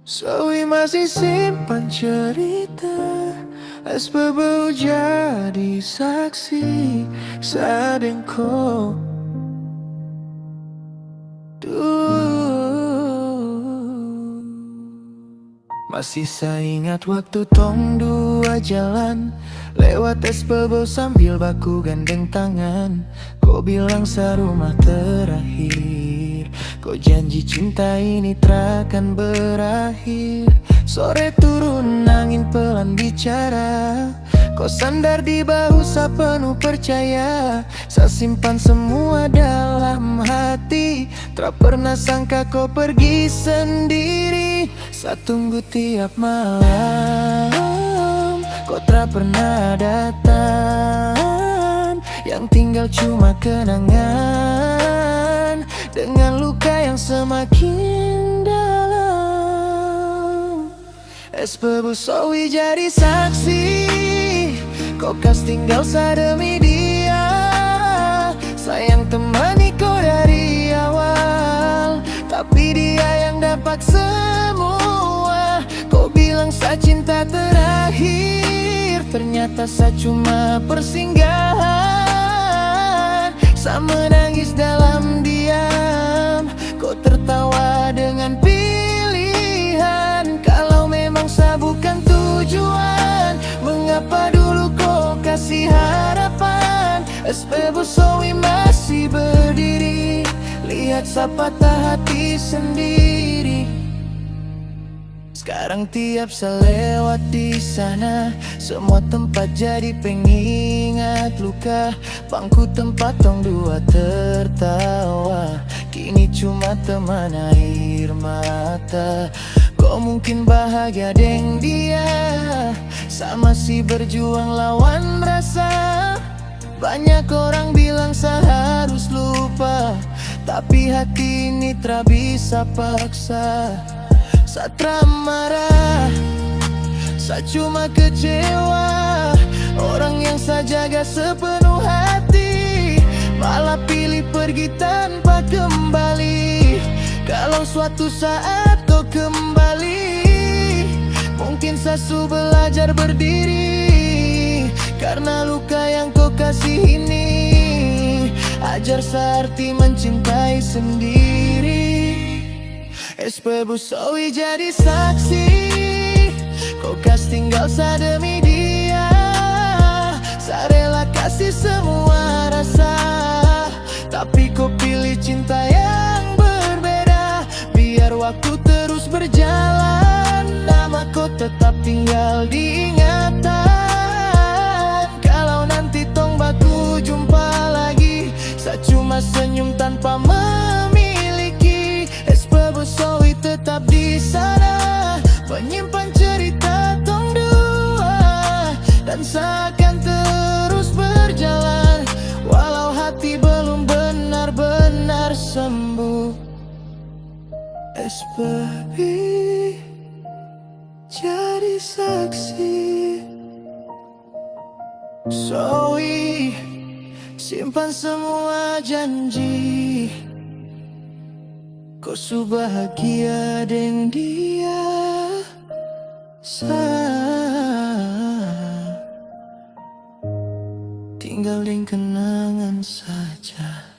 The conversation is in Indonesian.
Zoe masih simpan cerita, SPBU jadi saksi saat engkau masih saya ingat waktu tong dua jalan lewat SPBU sambil baku gandeng tangan. Kau bilang serumah terakhir, kau janji cinta ini takkan berakhir. Sore turun angin pelan bicara, kau sandar di bahu sa penuh percaya. Saya simpan semua dalam hati, tak pernah sangka kau pergi sendiri. Saya tunggu tiap malam, kau tak pernah datang. Yang tinggal cuma kenangan dengan luka yang semakin dalam. SPBU Zoe jadi saksi, kau kas tinggal demi dia. Sayang temani kau dari awal, tapi dia yang dapat semua. Kau bilang sa cinta terakhir, ternyata sa cuma persinggahan. Sa menangis dalam diam, kau tertawa dengan pilihan. Kalau memang sa bukan tujuan, mengapa dulu kau kasih harapan? SPBU Zoe masih berdiri, lihat sa patah hati sendiri. Sekarang tiap saya lewat di sana, semua tempat jadi pengingat luka. Bangku tempat tong dua tertawa, kini cuma teman air mata. Kau mungkin bahagia deng dia, saya masih berjuang lawan rasa. Banyak orang bilang saya harus lupa, tapi hati ini tak bisa paksa. Saya marah, saya cuma kecewa. Orang yang saya jaga sepenuh hati malah pilih pergi tanpa kembali. Kalau suatu saat kau kembali, mungkin saya belajar berdiri. Karena luka yang kau kasih ini ajar saya arti mencintai sendiri. SPBU Zoe jadi saksi, kau kas tinggal sa demi dia. Sa rela kasih semua rasa, tapi kau pilih cinta yang berbeda. Biar waktu terus berjalan, nama kau tetap tinggal diingatan. Kalau nanti tong baku jumpa lagi, sa cuma senyum tanpa memiliki. SPBU Zoe tetap di sana, menyimpan cerita tong dua, dan seakan terus berjalan walau hati belum benar-benar sembuh. SPBU jadi saksi, Zoe simpan semua janji. Kau su bahagia deng dia, tinggal deng kenangan saja.